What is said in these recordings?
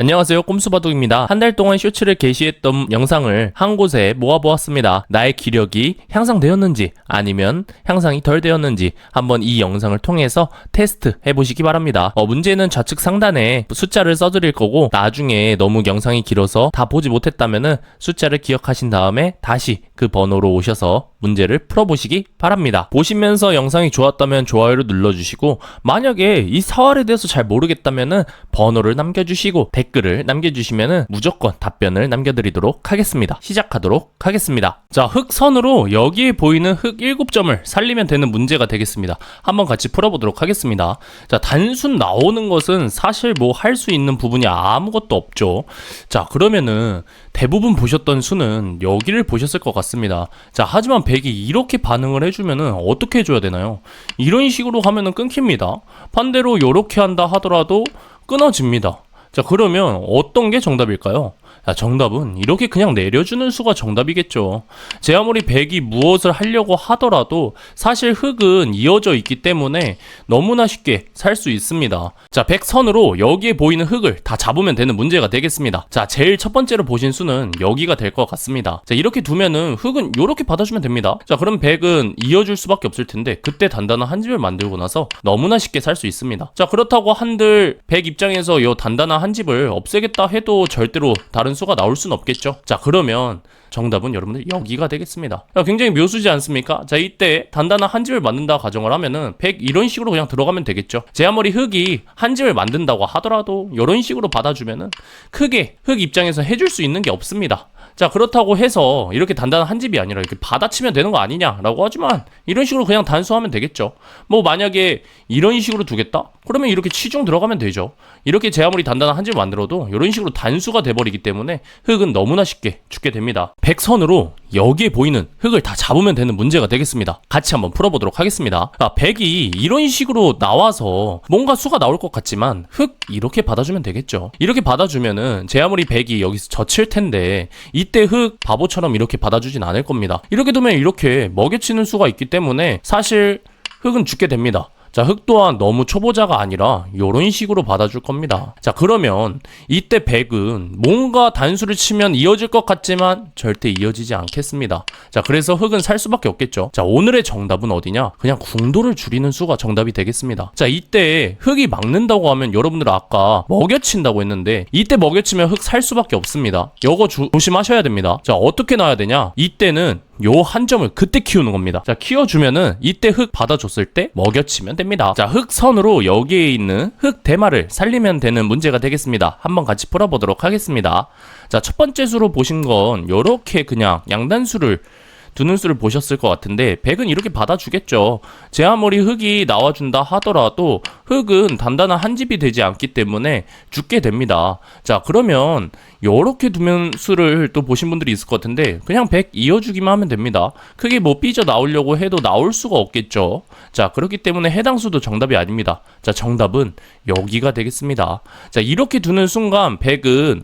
안녕하세요, 꼼수바둑입니다. 한 달 동안 쇼츠를 게시했던 영상을 한 곳에 모아보았습니다. 나의 기력이 향상되었는지 아니면 향상이 덜 되었는지 한번 이 영상을 통해서 테스트 해보시기 바랍니다. 문제는 좌측 상단에 숫자를 써드릴 거고, 나중에 너무 영상이 길어서 다 보지 못했다면은 숫자를 기억하신 다음에 다시 그 번호로 오셔서 문제를 풀어보시기 바랍니다. 보시면서 영상이 좋았다면 좋아요를 눌러주시고, 만약에 이 사활에 대해서 잘 모르겠다면은 번호를 남겨주시고 댓글을 남겨주시면은 무조건 답변을 남겨드리도록 하겠습니다. 시작하도록 하겠습니다. 자, 흑선으로 여기에 보이는 흑 7점을 살리면 되는 문제가 되겠습니다. 한번 같이 풀어보도록 하겠습니다. 자, 단순 나오는 것은 사실 뭐 할 수 있는 부분이 아무것도 없죠. 자, 그러면은 대부분 보셨던 수는 여기를 보셨을 것 같습니다. 자, 하지만 100이 이렇게 반응을 해주면은 어떻게 해줘야 되나요? 이런 식으로 하면은 끊깁니다. 반대로 이렇게 한다 하더라도 끊어집니다. 자, 그러면 어떤 게 정답일까요? 자, 정답은 이렇게 그냥 내려주는 수가 정답이겠죠. 제 아무리 100이 무엇을 하려고 하더라도 사실 흑은 이어져 있기 때문에 너무나 쉽게 살 수 있습니다. 자, 100선으로 여기에 보이는 흑을 다 잡으면 되는 문제가 되겠습니다. 자, 제일 첫 번째로 보신 수는 여기가 될 것 같습니다. 자, 이렇게 두면은 흑은 이렇게 받아주면 됩니다. 자, 그럼 100은 이어줄 수밖에 없을 텐데 그때 단단한 한 집을 만들고 나서 너무나 쉽게 살 수 있습니다. 자, 그렇다고 한들 100 입장에서 이 단단한 한 집을 없애겠다 해도 절대로 다른 수가 나올 수는 없겠죠. 자, 그러면 정답은 여러분들 여기가 되겠습니다. 굉장히 묘수지 않습니까? 자, 이때 단단한 한 집을 만든다 가정을 하면은 100 이런 식으로 그냥 들어가면 되겠죠. 제 아무리 흑이 한 집을 만든다고 하더라도 이런 식으로 받아주면은 크게 흑 입장에서 해줄 수 있는 게 없습니다. 자, 그렇다고 해서 이렇게 단단한 한 집이 아니라 이렇게 받아치면 되는 거 아니냐라고 하지만 이런 식으로 그냥 단수하면 되겠죠. 뭐 만약에 이런 식으로 두겠다? 그러면 이렇게 치중 들어가면 되죠. 이렇게 제 아무리 단단한 한 집을 만들어도 이런 식으로 단수가 돼버리기 때문에 흑은 너무나 쉽게 죽게 됩니다. 100선으로 여기에 보이는 흑을 다 잡으면 되는 문제가 되겠습니다. 같이 한번 풀어보도록 하겠습니다. 100이 이런 식으로 나와서 뭔가 수가 나올 것 같지만 흑 이렇게 받아주면 되겠죠. 이렇게 받아주면은 제 아무리 100이 여기서 젖힐 텐데 이때 흑 바보처럼 이렇게 받아주진 않을 겁니다. 이렇게 두면 이렇게 먹여치는 수가 있기 때문에 사실 흑은 죽게 됩니다. 자, 흑 또한 너무 초보자가 아니라 이런 식으로 받아줄 겁니다. 자, 그러면 이때 100은 뭔가 단수를 치면 이어질 것 같지만 절대 이어지지 않겠습니다. 자, 그래서 흑은 살 수밖에 없겠죠. 자, 오늘의 정답은 어디냐? 그냥 궁도를 줄이는 수가 정답이 되겠습니다. 자, 이때 흑이 막는다고 하면 여러분들 아까 먹여친다고 했는데 이때 먹여치면 흑 살 수밖에 없습니다. 이거 조심하셔야 됩니다. 자, 어떻게 놔야 되냐? 이때는 요 한 점을 그때 키우는 겁니다. 자, 키워주면은 이때 흑 받아줬을 때 먹여치면 됩니다. 자, 흑선으로 여기에 있는 흑 대마를 살리면 되는 문제가 되겠습니다. 한번 같이 풀어보도록 하겠습니다. 자, 첫 번째 수로 보신 건 요렇게 그냥 양단수를 두는 수를 보셨을 것 같은데 100은 이렇게 받아주겠죠. 제 아무리 흑이 나와준다 하더라도 흑은 단단한 한 집이 되지 않기 때문에 죽게 됩니다. 자, 그러면 요렇게 두면 수를 또 보신 분들이 있을 것 같은데 그냥 100 이어주기만 하면 됩니다. 크게 뭐 삐져 나오려고 해도 나올 수가 없겠죠. 자, 그렇기 때문에 해당 수도 정답이 아닙니다. 자, 정답은 여기가 되겠습니다. 자, 이렇게 두는 순간 100은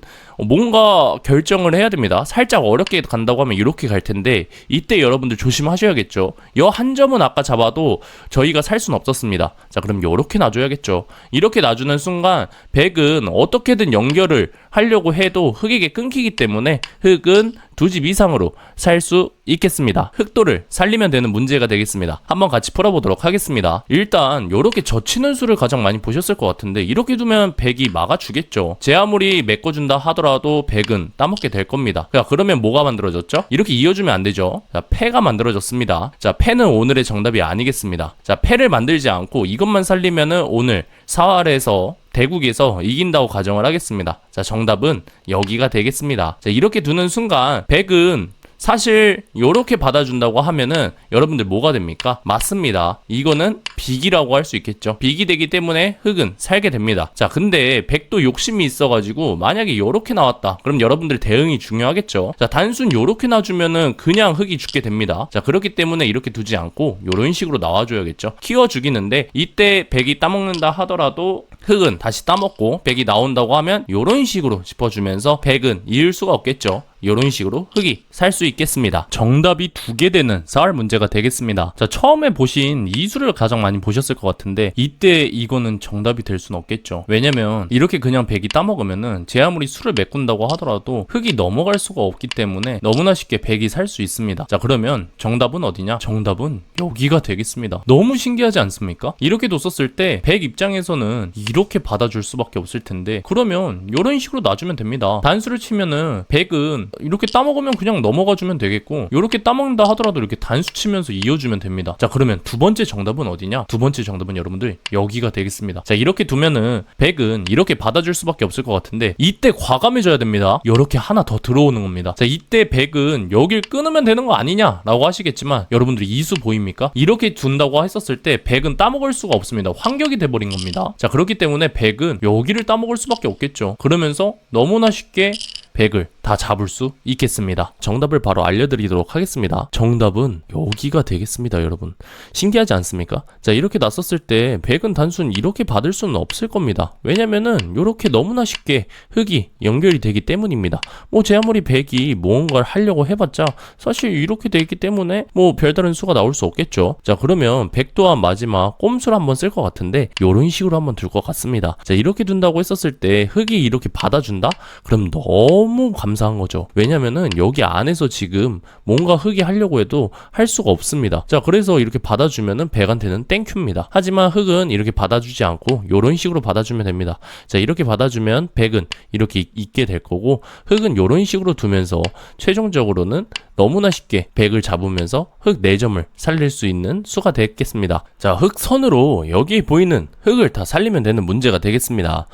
뭔가 결정을 해야 됩니다. 살짝 어렵게 간다고 하면 이렇게 갈 텐데 이때 여러분들 조심하셔야겠죠. 여 한 점은 아까 잡아도 저희가 살 수는 없었습니다. 자, 그럼 요렇게 놔줘야겠죠. 이렇게 놔주는 순간 100은 어떻게든 연결을 하려고 해도 흑에게 끊기기 때문에 흑은 두 집 이상으로 살 수 있겠습니다. 흑도를 살리면 되는 문제가 되겠습니다. 한번 같이 풀어보도록 하겠습니다. 일단 요렇게 젖히는 수를 가장 많이 보셨을 것 같은데 이렇게 두면 100이 막아주겠죠. 제 아무리 메꿔준다 하더라도 100은 따먹게 될 겁니다. 자, 그러면 뭐가 만들어졌죠? 이렇게 이어주면 안 되죠. 자, 패가 만들어졌습니다. 자, 패는 오늘의 정답이 아니겠습니다. 자, 패를 만들지 않고 이것만 살리면은 오늘 사활에서 대국에서 이긴다고 가정을 하겠습니다. 자, 정답은 여기가 되겠습니다. 자, 이렇게 두는 순간 100은 사실 요렇게 받아준다고 하면은 여러분들 뭐가 됩니까? 맞습니다. 이거는 빅이라고 할 수 있겠죠. 빅이 되기 때문에 흑은 살게 됩니다. 자, 근데 100도 욕심이 있어가지고 만약에 요렇게 나왔다 그럼 여러분들 대응이 중요하겠죠. 자, 단순 요렇게 놔주면은 그냥 흑이 죽게 됩니다. 자, 그렇기 때문에 이렇게 두지 않고 요런 식으로 나와줘야겠죠. 키워주기는데 이때 100이 따먹는다 하더라도 흑은 다시 따먹고 100이 나온다고 하면 요런 식으로 짚어주면서 100은 이을 수가 없겠죠. 이런 식으로 흙이 살 수 있겠습니다. 정답이 2개 되는 쌀 문제가 되겠습니다. 자, 처음에 보신 이 수를 가장 많이 보셨을 것 같은데 이때 이거는 정답이 될 수는 없겠죠. 왜냐면 이렇게 그냥 100이 따먹으면은 제 아무리 수를 메꾼다고 하더라도 흙이 넘어갈 수가 없기 때문에 너무나 쉽게 100이 살 수 있습니다. 자, 그러면 정답은 어디냐? 정답은 여기가 되겠습니다. 너무 신기하지 않습니까? 이렇게 뒀었을 때 100 입장에서는 이렇게 받아줄 수밖에 없을 텐데 그러면 이런 식으로 놔주면 됩니다. 단수를 치면은 100은 이렇게 따먹으면 그냥 넘어가주면 되겠고 이렇게 따먹는다 하더라도 이렇게 단수 치면서 이어주면 됩니다. 자, 그러면 두 번째 정답은 어디냐? 두 번째 정답은 여러분들 여기가 되겠습니다. 자, 이렇게 두면은 100은 이렇게 받아줄 수밖에 없을 것 같은데 이때 과감해져야 됩니다. 이렇게 하나 더 들어오는 겁니다. 자, 이때 100은 여길 끊으면 되는 거 아니냐 라고 하시겠지만 여러분들이 이 수 보입니까? 이렇게 둔다고 했었을 때 100은 따먹을 수가 없습니다. 환격이 돼버린 겁니다. 자, 그렇기 때문에 100은 여기를 따먹을 수밖에 없겠죠. 그러면서 너무나 쉽게 100을 다 잡을 수 있겠습니다. 정답을 바로 알려드리도록 하겠습니다. 정답은 여기가 되겠습니다, 여러분. 신기하지 않습니까? 자, 이렇게 놨었을 때 100은 단순 이렇게 받을 수는 없을 겁니다. 왜냐면은 이렇게 너무나 쉽게 흙이 연결이 되기 때문입니다. 제 아무리 100이 무언가를 하려고 해봤자 사실 이렇게 돼 있기 때문에 별다른 수가 나올 수 없겠죠. 자, 그러면 100 또한 마지막 꼼수를 한번 쓸 것 같은데 이런 식으로 한번 둘 것 같습니다. 자, 이렇게 둔다고 했었을 때 흙이 이렇게 받아준다? 그럼 너무 감사한 거죠. 왜냐면은 여기 안에서 지금 뭔가 흙이 하려고 해도 할 수가 없습니다. 자, 그래서 이렇게 받아주면은 100한테는 땡큐입니다. 하지만 흙은 이렇게 받아주지 않고 이런 식으로 받아주면 됩니다. 자, 이렇게 받아주면 100은 이렇게 있게 될 거고 흙은 이런 식으로 두면서 최종적으로는 너무나 쉽게 100을 잡으면서 흙 4점을 살릴 수 있는 수가 되겠습니다. 자, 흙선으로 여기에 보이는 흙을 다 살리면 되는 문제가 되겠습니다.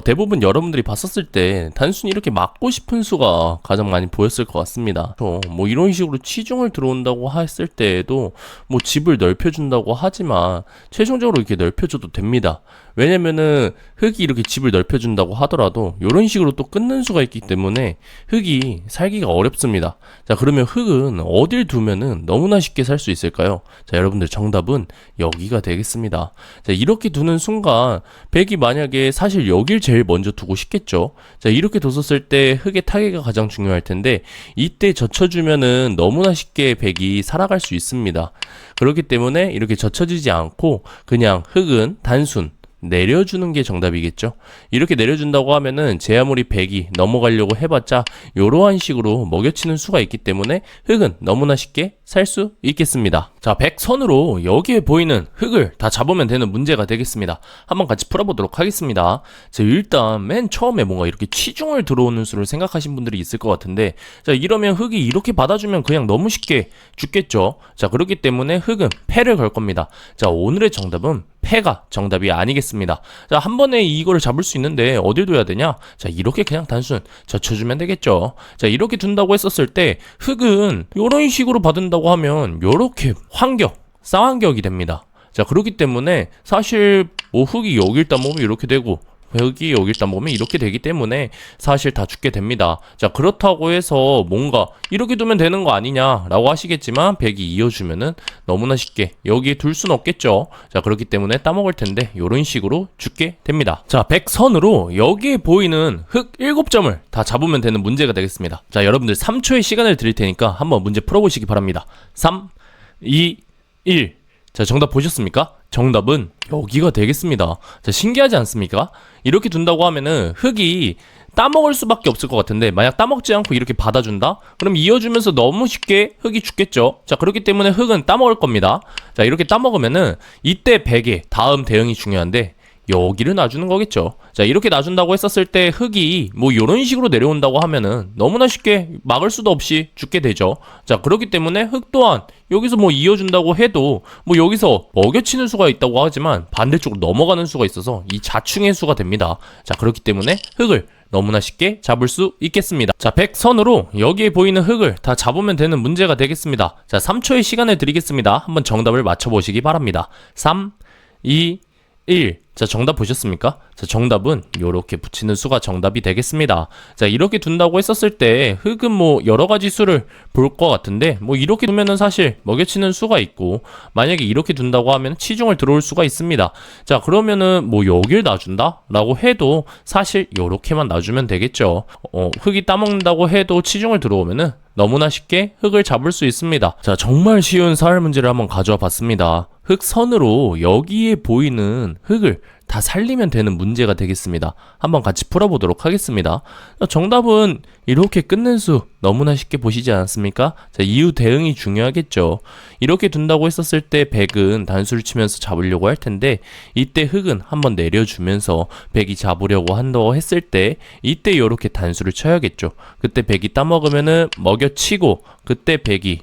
대부분 여러분들이 봤었을 때 단순히 이렇게 막고 싶은 수가 가장 많이 보였을 것 같습니다. 이런 식으로 치중을 들어온다고 했을 때에도 집을 넓혀준다고 하지만 최종적으로 이렇게 넓혀줘도 됩니다. 왜냐면은 흙이 이렇게 집을 넓혀준다고 하더라도 이런 식으로 또 끊는 수가 있기 때문에 흙이 살기가 어렵습니다. 자, 그러면 흙은 어딜 두면은 너무나 쉽게 살 수 있을까요? 자, 여러분들 정답은 여기가 되겠습니다. 자, 이렇게 두는 순간 100이 만약에 사실 여길 제일 먼저 두고 싶겠죠. 자, 이렇게 뒀었을 때 흙의 타겟가 가장 중요할 텐데 이때 젖혀주면은 너무나 쉽게 100이 살아갈 수 있습니다. 그렇기 때문에 이렇게 젖혀지지 않고 그냥 흙은 단순 내려주는 게 정답이겠죠. 이렇게 내려준다고 하면은 제 아무리 100이 넘어가려고 해봤자 이러한 식으로 먹여치는 수가 있기 때문에 흙은 너무나 쉽게 살 수 있겠습니다. 자, 100선으로 여기에 보이는 흙을 다 잡으면 되는 문제가 되겠습니다. 한번 같이 풀어보도록 하겠습니다. 자, 일단 맨 처음에 뭔가 이렇게 치중을 들어오는 수를 생각하신 분들이 있을 것 같은데 자, 이러면 흙이 이렇게 받아주면 그냥 너무 쉽게 죽겠죠. 자, 그렇기 때문에 흙은 패를 걸 겁니다. 자, 오늘의 정답은 패가 정답이 아니겠습니다. 자, 한 번에 이거를 잡을 수 있는데 어딜 둬야 되냐? 자, 이렇게 그냥 단순 젖혀주면 되겠죠. 자, 이렇게 둔다고 했었을 때 흙은 이런 식으로 받은다고 하면 이렇게 환격, 쌍환격이 됩니다. 자, 그렇기 때문에 사실 흙이 여길 따먹으면 이렇게 되고 흙이 여길 따먹으면 이렇게 되기 때문에 사실 다 죽게 됩니다. 자, 그렇다고 해서 뭔가 이렇게 두면 되는 거 아니냐라고 하시겠지만 100이 이어주면은 너무나 쉽게 여기에 둘 수는 없겠죠. 자, 그렇기 때문에 따먹을 텐데 이런 식으로 죽게 됩니다. 자, 100선으로 여기에 보이는 흙 7점을 다 잡으면 되는 문제가 되겠습니다. 자, 여러분들 3초의 시간을 드릴 테니까 한번 문제 풀어보시기 바랍니다. 3, 2, 1. 자, 정답 보셨습니까? 정답은 여기가 되겠습니다. 자, 신기하지 않습니까? 이렇게 둔다고 하면은 흙이 따먹을 수밖에 없을 것 같은데 만약 따먹지 않고 이렇게 받아준다? 그럼 이어주면서 너무 쉽게 흙이 죽겠죠. 자, 그렇기 때문에 흙은 따먹을 겁니다. 자, 이렇게 따먹으면은 이때 100의 다음 대응이 중요한데 여기를 놔주는 거겠죠. 자, 이렇게 놔준다고 했었을 때 흙이 이런 식으로 내려온다고 하면은 너무나 쉽게 막을 수도 없이 죽게 되죠. 자, 그렇기 때문에 흙 또한 여기서 이어준다고 해도 여기서 먹여치는 수가 있다고 하지만 반대쪽으로 넘어가는 수가 있어서 이 자충의 수가 됩니다. 자, 그렇기 때문에 흙을 너무나 쉽게 잡을 수 있겠습니다. 자, 100선으로 여기에 보이는 흙을 다 잡으면 되는 문제가 되겠습니다. 자, 3초의 시간을 드리겠습니다. 한번 정답을 맞춰보시기 바랍니다. 3, 2, 1. 자, 정답 보셨습니까? 자, 정답은 요렇게 붙이는 수가 정답이 되겠습니다. 자, 이렇게 둔다고 했었을 때 흙은 뭐 여러 가지 수를 볼 것 같은데 뭐 이렇게 두면은 사실 먹여치는 수가 있고 만약에 이렇게 둔다고 하면 치중을 들어올 수가 있습니다. 자, 그러면은 뭐 여길 놔준다? 라고 해도 사실 요렇게만 놔주면 되겠죠. 흙이 따먹는다고 해도 치중을 들어오면은 너무나 쉽게 흙을 잡을 수 있습니다. 자, 정말 쉬운 사활 문제를 한번 가져와 봤습니다. 흙선으로 여기에 보이는 흙을 다 살리면 되는 문제가 되겠습니다. 한번 같이 풀어보도록 하겠습니다. 정답은 이렇게 끊는 수 너무나 쉽게 보시지 않았습니까? 자, 이유 대응이 중요하겠죠. 이렇게 둔다고 했었을 때 100은 단수를 치면서 잡으려고 할 텐데 이때 흙은 한번 내려주면서 100이 잡으려고 한다고 했을 때 이때 이렇게 단수를 쳐야겠죠. 그때 100이 따먹으면은 먹여치고 그때 100이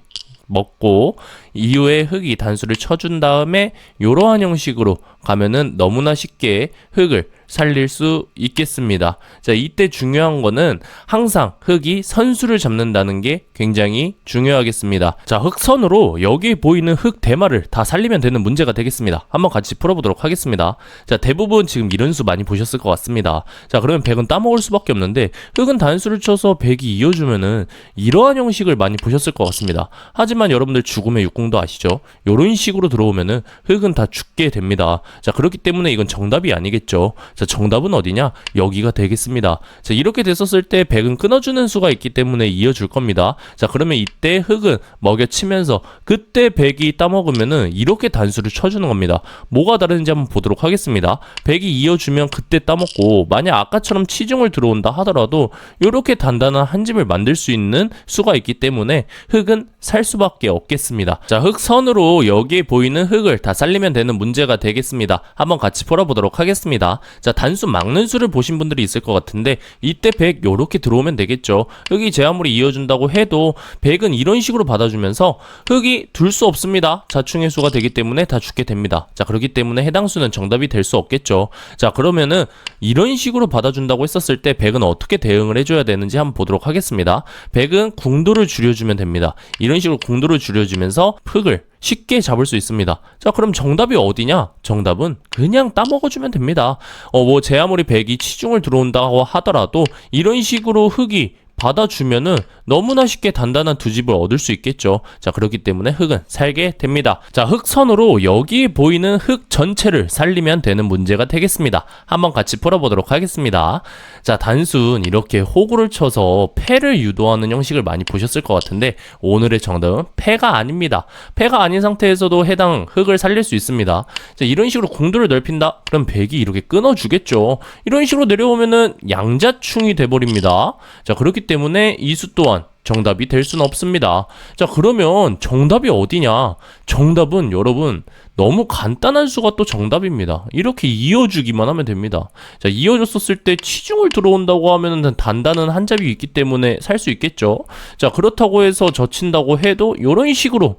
먹고 이후에 흙이 단수를 쳐준 다음에 이러한 형식으로 가면은 너무나 쉽게 흙을 살릴 수 있겠습니다. 자, 이때 중요한 거는 항상 흙이 선수를 잡는다는 게 굉장히 중요하겠습니다. 자, 흙선으로 여기 보이는 흙 대마를 다 살리면 되는 문제가 되겠습니다. 한번 같이 풀어보도록 하겠습니다. 자, 대부분 지금 이런 수 많이 보셨을 것 같습니다. 자, 그러면 100은 따먹을 수밖에 없는데 흙은 단수를 쳐서 100이 이어주면은 이러한 형식을 많이 보셨을 것 같습니다. 하지만 여러분들 죽음의 육궁도 아시죠? 이런 식으로 들어오면은 흙은 다 죽게 됩니다. 자, 그렇기 때문에 이건 정답이 아니겠죠. 자, 정답은 어디냐? 여기가 되겠습니다. 자, 이렇게 됐었을 때 100은 끊어주는 수가 있기 때문에 이어줄 겁니다. 자, 그러면 이때 흙은 먹여치면서 그때 100이 따먹으면은 이렇게 단수를 쳐주는 겁니다. 뭐가 다른지 한번 보도록 하겠습니다. 100이 이어주면 그때 따먹고 만약 아까처럼 치중을 들어온다 하더라도 이렇게 단단한 한 집을 만들 수 있는 수가 있기 때문에 흙은 살 수밖에 없겠습니다. 자, 흙선으로 여기에 보이는 흙을 다 살리면 되는 문제가 되겠습니다. 한번 같이 풀어보도록 하겠습니다. 자, 단수 막는 수를 보신 분들이 있을 것 같은데 이때 100 요렇게 들어오면 되겠죠. 흙이 제 아무리 이어준다고 해도 100은 이런 식으로 받아주면서 흙이 둘 수 없습니다. 자충의 수가 되기 때문에 다 죽게 됩니다. 자, 그렇기 때문에 해당 수는 정답이 될 수 없겠죠. 자, 그러면은 이런 식으로 받아준다고 했었을 때 100은 어떻게 대응을 해줘야 되는지 한번 보도록 하겠습니다. 100은 궁도를 줄여주면 됩니다. 이런 식으로 궁도를 줄여주면서 흙을 쉽게 잡을 수 있습니다. 자, 그럼 정답이 어디냐? 정답은 그냥 따먹어주면 됩니다. 뭐 제 아무리 100이 치중을 들어온다고 하더라도 이런 식으로 흙이 받아주면은 너무나 쉽게 단단한 두 집을 얻을 수 있겠죠. 자, 그렇기 때문에 흙은 살게 됩니다. 자, 흙선으로 여기에 보이는 흙 전체를 살리면 되는 문제가 되겠습니다. 한번 같이 풀어보도록 하겠습니다. 자, 단순 이렇게 호구를 쳐서 패를 유도하는 형식을 많이 보셨을 것 같은데 오늘의 정답은 패가 아닙니다. 패가 아닌 상태에서도 해당 흙을 살릴 수 있습니다. 자, 이런 식으로 공도를 넓힌다? 그럼 100이 이렇게 끊어주겠죠. 이런 식으로 내려오면은 양자충이 돼버립니다. 자, 그렇기 때문에 이 수 또한 정답이 될 수는 없습니다. 자, 그러면 정답이 어디냐? 정답은 여러분 너무 간단한 수가 또 정답입니다. 이렇게 이어주기만 하면 됩니다. 자, 이어줬었을 때 치중을 들어온다고 하면은 단단한 한 잡이 있기 때문에 살 수 있겠죠. 자, 그렇다고 해서 젖힌다고 해도 이런 식으로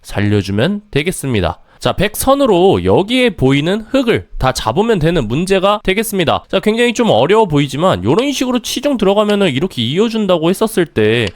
살려주면 되겠습니다. 자, 100선으로 여기에 보이는 흙을 다 잡으면 되는 문제가 되겠습니다. 자, 굉장히 좀 어려워 보이지만 이런 식으로 치중 들어가면은 이렇게 이어준다고 했었을 때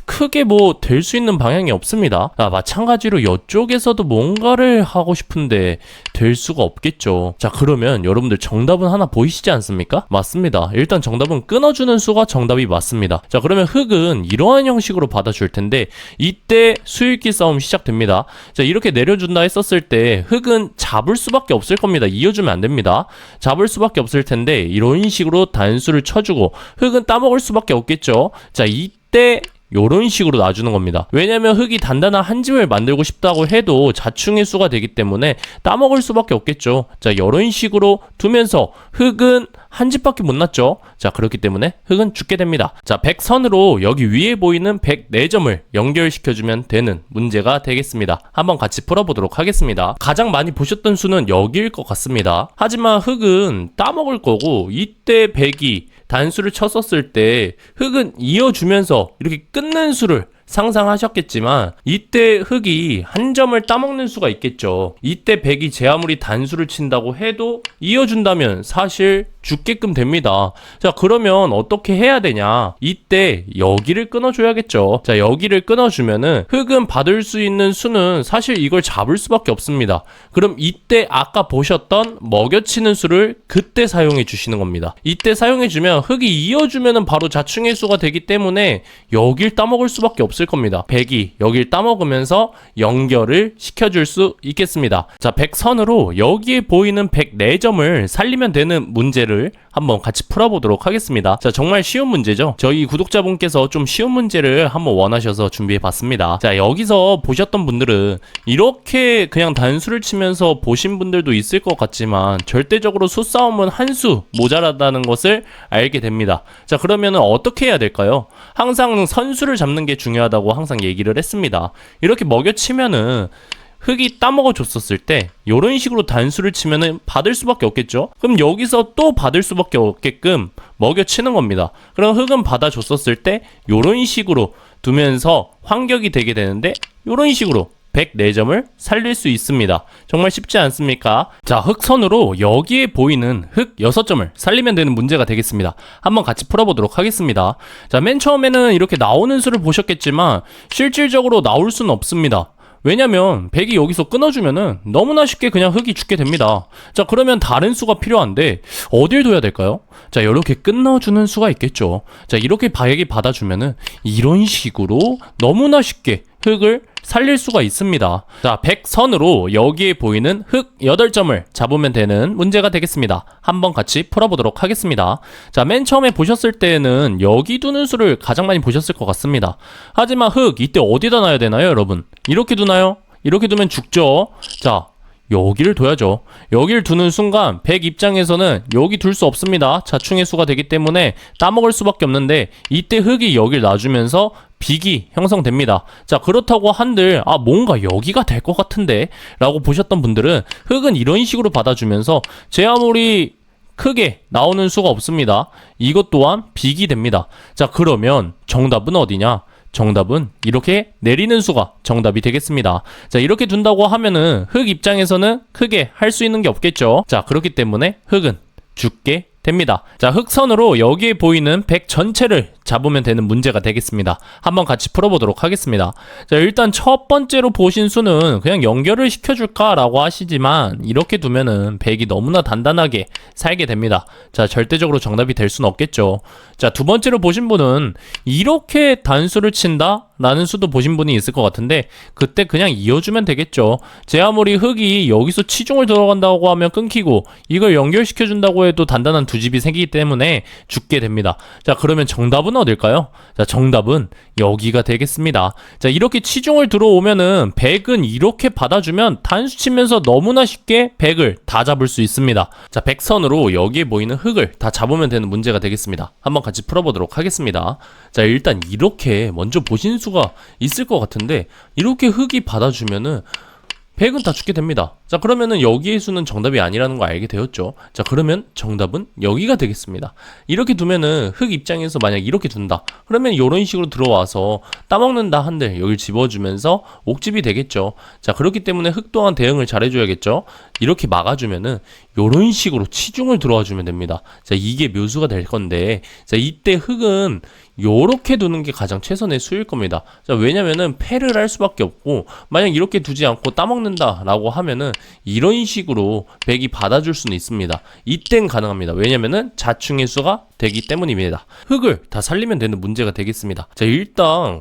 크게 뭐 될 수 있는 방향이 없습니다. 자, 마찬가지로 이쪽에서도 뭔가를 하고 싶은데 될 수가 없겠죠. 자, 그러면 여러분들 정답은 하나 보이시지 않습니까? 맞습니다. 일단 정답은 끊어주는 수가 정답이 맞습니다. 자, 그러면 흙은 이러한 형식으로 받아줄 텐데 이때 수익기 싸움 시작됩니다. 자, 이렇게 내려준다 했었을 때 흙은 잡을 수밖에 없을 겁니다. 이어주면 안 됩니다. 잡을 수밖에 없을 텐데 이런 식으로 단수를 쳐주고 흙은 따먹을 수밖에 없겠죠. 자, 이때 요런 식으로 놔주는 겁니다. 왜냐면 흙이 단단한 한 집을 만들고 싶다고 해도 자충의 수가 되기 때문에 따먹을 수밖에 없겠죠. 자, 요런 식으로 두면서 흙은 한 집밖에 못 났죠. 자, 그렇기 때문에 흙은 죽게 됩니다. 자, 100선으로 여기 위에 보이는 104점을 연결시켜주면 되는 문제가 되겠습니다. 한번 같이 풀어보도록 하겠습니다. 가장 많이 보셨던 수는 여기일 것 같습니다. 하지만 흙은 따먹을 거고 이때 100이 단수를 쳤었을 때 흙은 이어주면서 이렇게 끊는 수를 상상하셨겠지만 이때 흑이 한 점을 따먹는 수가 있겠죠. 이때 백이 제 아무리 단수를 친다고 해도 이어준다면 사실 죽게끔 됩니다. 자, 그러면 어떻게 해야 되냐? 이때 여기를 끊어줘야겠죠. 자, 여기를 끊어주면은 흑은 받을 수 있는 수는 사실 이걸 잡을 수밖에 없습니다. 그럼 이때 아까 보셨던 먹여치는 수를 그때 사용해 주시는 겁니다. 이때 사용해 주면 흑이 이어주면은 바로 자충의 수가 되기 때문에 여길 따먹을 수밖에 없을 겁니다. 백이 여길 따먹으면서 연결을 시켜줄 수 있겠습니다. 자, 백선으로 여기에 보이는 104점을 살리면 되는 문제를 한번 같이 풀어보도록 하겠습니다. 자, 정말 쉬운 문제죠. 저희 구독자분께서 좀 쉬운 문제를 한번 원하셔서 준비해봤습니다. 자, 여기서 보셨던 분들은 이렇게 그냥 단수를 치면서 보신 분들도 있을 것 같지만 절대적으로 수싸움은 한 수 모자라다는 것을 알게 됩니다. 자, 그러면 어떻게 해야 될까요? 항상 선수를 잡는 게 중요하다고 항상 얘기를 했습니다. 이렇게 먹여치면은 흑이 따먹어 줬었을 때 이런 식으로 단수를 치면은 받을 수밖에 없겠죠. 그럼 여기서 또 받을 수밖에 없게끔 먹여치는 겁니다. 그럼 흑은 받아줬었을 때 이런 식으로 두면서 환격이 되게 되는데 이런 식으로 104점을 살릴 수 있습니다. 정말 쉽지 않습니까? 자, 흑선으로 여기에 보이는 흑 6점을 살리면 되는 문제가 되겠습니다. 한번 같이 풀어보도록 하겠습니다. 자, 맨 처음에는 이렇게 나오는 수를 보셨겠지만 실질적으로 나올 수는 없습니다. 왜냐면 백이 여기서 끊어주면은 너무나 쉽게 그냥 흑이 죽게 됩니다. 자, 그러면 다른 수가 필요한데 어딜 둬야 될까요? 자, 이렇게 끊어주는 수가 있겠죠. 자, 이렇게 백이 받아주면은 이런 식으로 너무나 쉽게 흑을 살릴 수가 있습니다. 자, 백선으로 여기에 보이는 흑 8점을 잡으면 되는 문제가 되겠습니다. 한번 같이 풀어보도록 하겠습니다. 자, 맨 처음에 보셨을 때는 여기 두는 수를 가장 많이 보셨을 것 같습니다. 하지만 흑 이때 어디다 놔야 되나요, 여러분? 이렇게 두나요? 이렇게 두면 죽죠. 자, 여기를 둬야죠. 여기를 두는 순간 백 입장에서는 여기 둘 수 없습니다. 자충의 수가 되기 때문에 따먹을 수밖에 없는데 이때 흑이 여길 놔주면서 빅이 형성됩니다. 자, 그렇다고 한들 뭔가 여기가 될 것 같은데 라고 보셨던 분들은 흑은 이런 식으로 받아주면서 제 아무리 크게 나오는 수가 없습니다. 이것 또한 빅이 됩니다. 자, 그러면 정답은 어디냐? 정답은 이렇게 내리는 수가 정답이 되겠습니다. 자, 이렇게 둔다고 하면은 흑 입장에서는 크게 할 수 있는 게 없겠죠. 자, 그렇기 때문에 흑은 죽게 됩니다. 자, 흑선으로 여기에 보이는 백 전체를 잡으면 되는 문제가 되겠습니다. 한번 같이 풀어보도록 하겠습니다. 자, 일단 첫 번째로 보신 수는 그냥 연결을 시켜줄까라고 하시지만 이렇게 두면은 백이 너무나 단단하게 살게 됩니다. 자, 절대적으로 정답이 될 수는 없겠죠. 자, 두 번째로 보신 분은 이렇게 단수를 친다? 라는 수도 보신 분이 있을 것 같은데 그때 그냥 이어주면 되겠죠. 제 아무리 흑이 여기서 치중을 들어간다고 하면 끊기고 이걸 연결시켜준다고 해도 단단한 두 집이 생기기 때문에 죽게 됩니다. 자, 그러면 정답은 어딜까요? 자, 정답은 여기가 되겠습니다. 자, 이렇게 치중을 들어오면은 백은 이렇게 받아주면 단수 치면서 너무나 쉽게 백을 다 잡을 수 있습니다. 자, 백선으로 여기에 보이는 흑을 다 잡으면 되는 문제가 되겠습니다. 한번 같이 풀어보도록 하겠습니다. 자, 일단 이렇게 먼저 보신 수가 있을 것 같은데 이렇게 흑이 받아주면은 백은 다 죽게 됩니다. 자, 그러면은 여기의 수는 정답이 아니라는 거 알게 되었죠. 자, 그러면 정답은 여기가 되겠습니다. 이렇게 두면은 흑 입장에서 만약 이렇게 둔다. 그러면 이런 식으로 들어와서 따먹는다 한들 여길 집어주면서 옥집이 되겠죠. 자, 그렇기 때문에 흑 또한 대응을 잘해줘야겠죠. 이렇게 막아주면은 이런 식으로 치중을 들어와 주면 됩니다. 자, 이게 묘수가 될 건데 자, 이때 흑은 요렇게 두는 게 가장 최선의 수일 겁니다. 자, 왜냐면은 패를 할 수밖에 없고 만약 이렇게 두지 않고 따먹는다 라고 하면은 이런 식으로 백이 받아줄 수는 있습니다. 이땐 가능합니다. 왜냐면은 자충의 수가 되기 때문입니다. 흑을 다 살리면 되는 문제가 되겠습니다. 자, 일단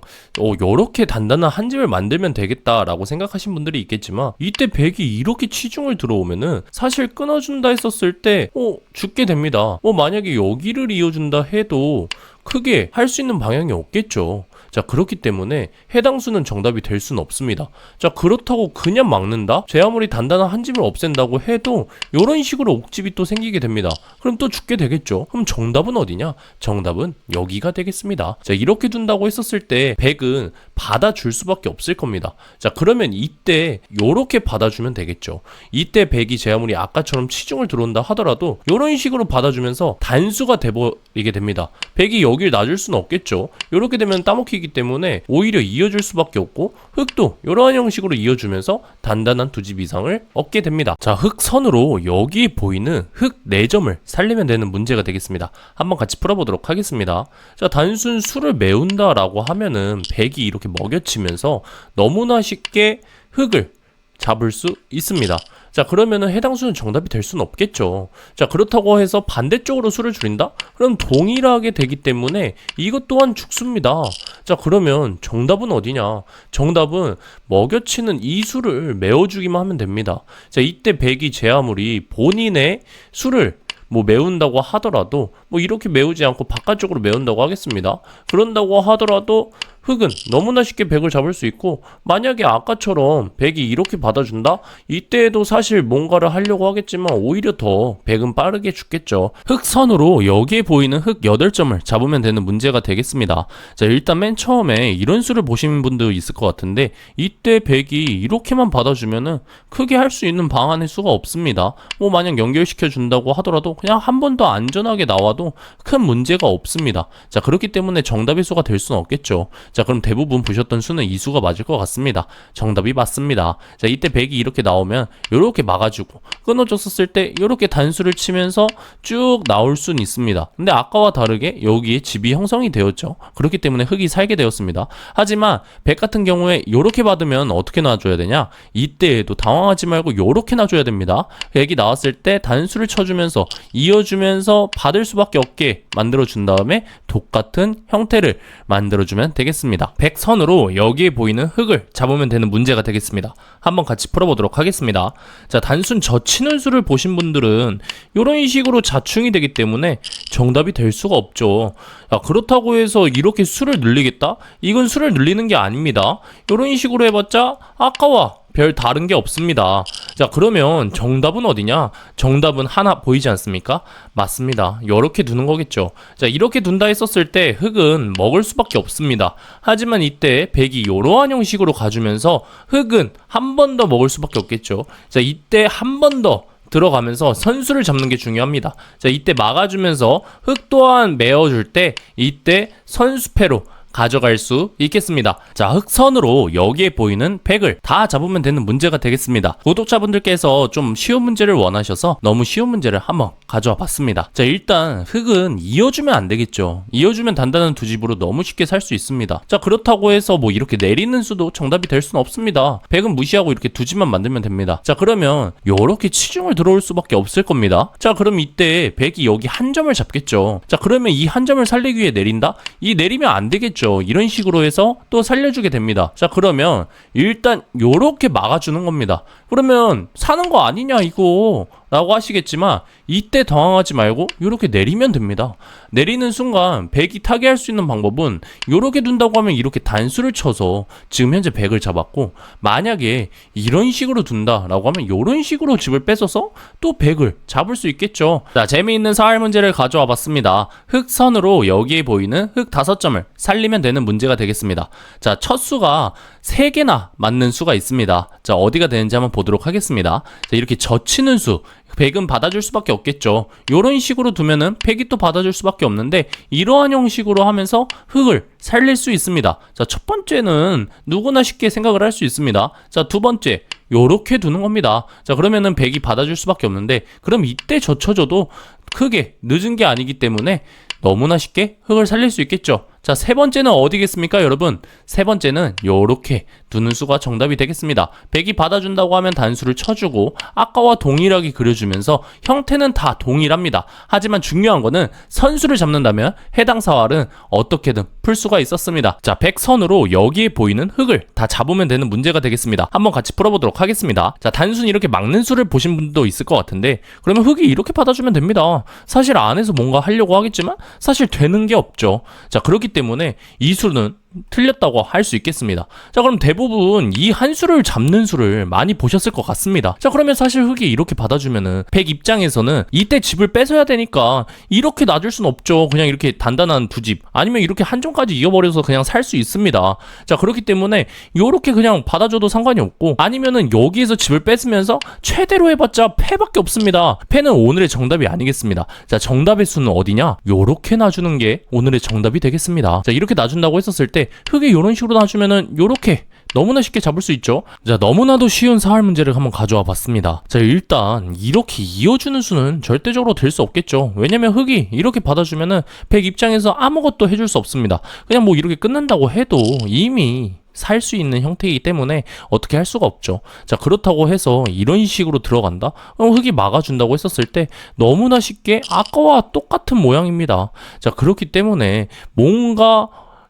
요렇게 단단한 한 집을 만들면 되겠다라고 생각하신 분들이 있겠지만 이때 백이 이렇게 치중을 들어오면은 사실 끊어준다 했었을 때 죽게 됩니다. 만약에 여기를 이어준다 해도 크게 할 수 있는 방향이 없겠죠. 자, 그렇기 때문에 해당 수는 정답이 될 수는 없습니다. 자, 그렇다고 그냥 막는다? 제 아무리 단단한 한 집을 없앤다고 해도 이런 식으로 옥집이 또 생기게 됩니다. 그럼 또 죽게 되겠죠. 그럼 정답은 어디냐? 정답은 여기가 되겠습니다. 자, 이렇게 둔다고 했었을 때 백은 받아줄 수밖에 없을 겁니다. 자, 그러면 이때 요렇게 받아주면 되겠죠. 이때 백이 제 아무리 아까처럼 치중을 들어온다 하더라도 요런 식으로 받아주면서 단수가 돼버리게 됩니다. 백이 여길 놔줄 수는 없겠죠. 요렇게 되면 따먹히기 때문에 오히려 이어줄 수밖에 없고, 흑도 이러한 형식으로 이어주면서 단단한 두 집 이상을 얻게 됩니다. 자, 흑선으로 여기에 보이는 흑 4점을 살리면 되는 문제가 되겠습니다. 한번 같이 풀어보도록 하겠습니다. 자, 단순 수를 메운다 라고 하면은 백이 이렇게 먹여치면서 너무나 쉽게 흑을 잡을 수 있습니다. 자, 그러면은 해당 수는 정답이 될 수는 없겠죠. 자, 그렇다고 해서 반대쪽으로 수를 줄인다? 그럼 동일하게 되기 때문에 이것 또한 죽습니다. 자, 그러면 정답은 어디냐? 정답은 먹여치는 이 수를 메워주기만 하면 됩니다. 자, 이때 백이 제 아무리 본인의 수를 메운다고 하더라도 이렇게 메우지 않고 바깥쪽으로 메운다고 하겠습니다. 그런다고 하더라도 흑은 너무나 쉽게 백을 잡을 수 있고, 만약에 아까처럼 백이 이렇게 받아준다? 이때에도 사실 뭔가를 하려고 하겠지만 오히려 더 백은 빠르게 죽겠죠. 흑선으로 여기에 보이는 흑 8점을 잡으면 되는 문제가 되겠습니다. 자, 일단 맨 처음에 이런 수를 보신 분도 있을 것 같은데, 이때 백이 이렇게만 받아주면은 크게 할 수 있는 방안의 수가 없습니다. 만약 연결시켜 준다고 하더라도 그냥 한 번 더 안전하게 나와도 큰 문제가 없습니다. 자, 그렇기 때문에 정답의 수가 될 수는 없겠죠. 자, 그럼 대부분 보셨던 수는 이 수가 맞을 것 같습니다. 정답이 맞습니다. 자, 이때 백이 이렇게 나오면 이렇게 막아주고, 끊어졌었을 때 이렇게 단수를 치면서 쭉 나올 수는 있습니다. 근데 아까와 다르게 여기에 집이 형성이 되었죠. 그렇기 때문에 흑이 살게 되었습니다. 하지만 백 같은 경우에 이렇게 받으면 어떻게 놔줘야 되냐? 이때에도 당황하지 말고 이렇게 놔줘야 됩니다. 백이 나왔을 때 단수를 쳐주면서 이어주면서 받을 수밖에 없게 만들어준 다음에 똑같은 형태를 만들어주면 되겠습니다. 백선으로 여기에 보이는 흑을 잡으면 되는 문제가 되겠습니다. 한번 같이 풀어보도록 하겠습니다. 자, 단순 젖히는 수를 보신 분들은 이런 식으로 자충이 되기 때문에 정답이 될 수가 없죠. 자, 그렇다고 해서 이렇게 수를 늘리겠다? 이건 수를 늘리는 게 아닙니다. 이런 식으로 해봤자 아까와 별 다른 게 없습니다. 자, 그러면 정답은 어디냐? 정답은 하나 보이지 않습니까? 맞습니다. 이렇게 두는 거겠죠. 자, 이렇게 둔다 했었을 때 흑은 먹을 수밖에 없습니다. 하지만 이때 백이 이러한 형식으로 가주면서 흑은 한 번 더 먹을 수밖에 없겠죠. 자, 이때 한 번 더 들어가면서 선수를 잡는 게 중요합니다. 자, 이때 막아주면서 흑 또한 메어줄 때 이때 선수패로 가져갈 수 있겠습니다. 자, 흑선으로 여기에 보이는 백을 다 잡으면 되는 문제가 되겠습니다. 구독자분들께서 좀 쉬운 문제를 원하셔서 너무 쉬운 문제를 한번 가져와 봤습니다. 자, 일단 흑은 이어주면 안 되겠죠. 이어주면 단단한 두 집으로 너무 쉽게 살 수 있습니다. 자, 그렇다고 해서 이렇게 내리는 수도 정답이 될 수는 없습니다. 백은 무시하고 이렇게 두 집만 만들면 됩니다. 자, 그러면 요렇게 치중을 들어올 수밖에 없을 겁니다. 자, 그럼 이때 백이 여기 한 점을 잡겠죠. 자, 그러면 이 한 점을 살리기 위해 내린다? 이 내리면 안 되겠죠. 이런 식으로 해서 또 살려주게 됩니다. 자, 그러면 일단 요렇게 막아주는 겁니다. 그러면 사는 거 아니냐 이거 라고 하시겠지만, 이때 당황하지 말고 이렇게 내리면 됩니다. 내리는 순간 백이 타게 할 수 있는 방법은 이렇게 둔다고 하면 이렇게 단수를 쳐서 지금 현재 백을 잡았고, 만약에 이런 식으로 둔다라고 하면 이런 식으로 집을 뺏어서 또 백을 잡을 수 있겠죠. 자, 재미있는 사활 문제를 가져와 봤습니다. 흑선으로 여기에 보이는 흑 5점을 살리면 되는 문제가 되겠습니다. 자, 첫 수가 3개나 맞는 수가 있습니다. 자, 어디가 되는지 한번 보도록 하겠습니다. 자, 이렇게 젖히는 수, 백은 받아줄 수밖에 없겠죠. 이런 식으로 두면은 백이 또 받아줄 수밖에 없는데, 이러한 형식으로 하면서 흑을 살릴 수 있습니다. 자, 첫 번째는 누구나 쉽게 생각을 할 수 있습니다. 자, 두 번째 요렇게 두는 겁니다. 자, 그러면은 백이 받아줄 수밖에 없는데, 그럼 이때 젖혀줘도 크게 늦은 게 아니기 때문에 너무나 쉽게 흑을 살릴 수 있겠죠. 자, 세 번째는 어디겠습니까, 여러분? 세 번째는 요렇게 두는 수가 정답이 되겠습니다. 백이 받아준다고 하면 단수를 쳐주고 아까와 동일하게 그려주면서 형태는 다 동일합니다. 하지만 중요한 거는 선수를 잡는다면 해당 사활은 어떻게든 풀 수가 있었습니다. 자, 백선으로 여기에 보이는 흑을 다 잡으면 되는 문제가 되겠습니다. 한번 같이 풀어보도록 하겠습니다. 자, 단순히 이렇게 막는 수를 보신 분도 있을 것 같은데, 그러면 흑이 이렇게 받아주면 됩니다. 사실 안에서 뭔가 하려고 하겠지만 사실 되는 게 없죠. 자, 그렇기 때문에 이 수는 틀렸다고 할 수 있겠습니다. 자, 그럼 대부분 이 한 수를 잡는 수를 많이 보셨을 것 같습니다. 자, 그러면 사실 흙이 이렇게 받아주면은 백 입장에서는 이때 집을 뺏어야 되니까 이렇게 놔줄 순 없죠. 그냥 이렇게 단단한 두 집, 아니면 이렇게 한 종까지 이어버려서 그냥 살 수 있습니다. 자, 그렇기 때문에 요렇게 그냥 받아줘도 상관이 없고, 아니면은 여기에서 집을 뺏으면서 최대로 해봤자 패밖에 없습니다. 패는 오늘의 정답이 아니겠습니다. 자, 정답의 수는 어디냐? 요렇게 놔주는 게 오늘의 정답이 되겠습니다. 자, 이렇게 놔준다고 했었을 때 흙이 요런 식으로 놔주면은 요렇게 너무나 쉽게 잡을 수 있죠. 자, 너무나도 쉬운 사활 문제를 한번 가져와 봤습니다. 자, 일단 이렇게 이어주는 수는 절대적으로 될 수 없겠죠. 왜냐면 흙이 이렇게 받아주면은 백 입장에서 아무것도 해줄 수 없습니다. 그냥 뭐 이렇게 끝난다고 해도 이미 살 수 있는 형태이기 때문에 어떻게 할 수가 없죠. 자, 그렇다고 해서 이런 식으로 들어간다? 흙이 막아준다고 했었을 때 너무나 쉽게 아까와 똑같은 모양입니다. 자, 그렇기 때문에 뭔가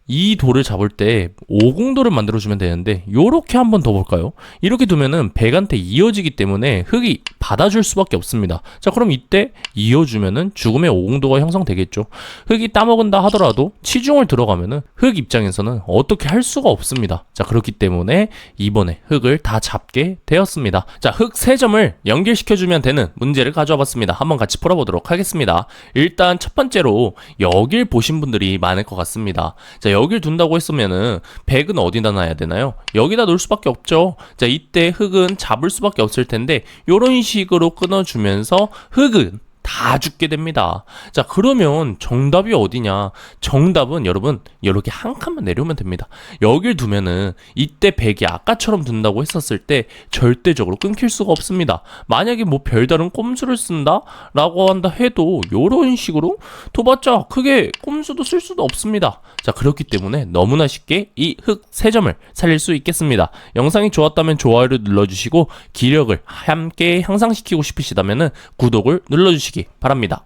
이 돌을 잡을 때 오공돌을 만들어주면 되는데, 요렇게 한번 더 볼까요? 이렇게 두면은 백한테 이어지기 때문에 흙이 받아줄 수밖에 없습니다. 자, 그럼 이때 이어주면은 죽음의 오공도가 형성되겠죠. 흙이 따먹은다 하더라도 치중을 들어가면은 흙 입장에서는 어떻게 할 수가 없습니다. 자, 그렇기 때문에 이번에 흙을 다 잡게 되었습니다. 자, 흙 3점을 연결시켜주면 되는 문제를 가져와 봤습니다. 한번 같이 풀어보도록 하겠습니다. 일단 첫 번째로 여길 보신 분들이 많을 것 같습니다. 자, 여길 둔다고 했으면은 백은 어디다 놔야 되나요? 여기다 놓을 수밖에 없죠. 자, 이때 흙은 잡을 수밖에 없을 텐데 요런 식으로 끊어주면서 흙은 다 죽게 됩니다. 자, 그러면 정답이 어디냐? 정답은 여러분 이렇게 한 칸만 내려오면 됩니다. 여길 두면은 이때 백이 아까처럼 둔다고 했었을 때 절대적으로 끊길 수가 없습니다. 만약에 뭐 별다른 꼼수를 쓴다 라고 한다 해도 요런 식으로 둬봤자 크게 꼼수도 쓸 수도 없습니다. 자, 그렇기 때문에 너무나 쉽게 이 흙 3점을 살릴 수 있겠습니다. 영상이 좋았다면 좋아요를 눌러주시고, 기력을 함께 향상시키고 싶으시다면 구독을 눌러주시기 바랍니다.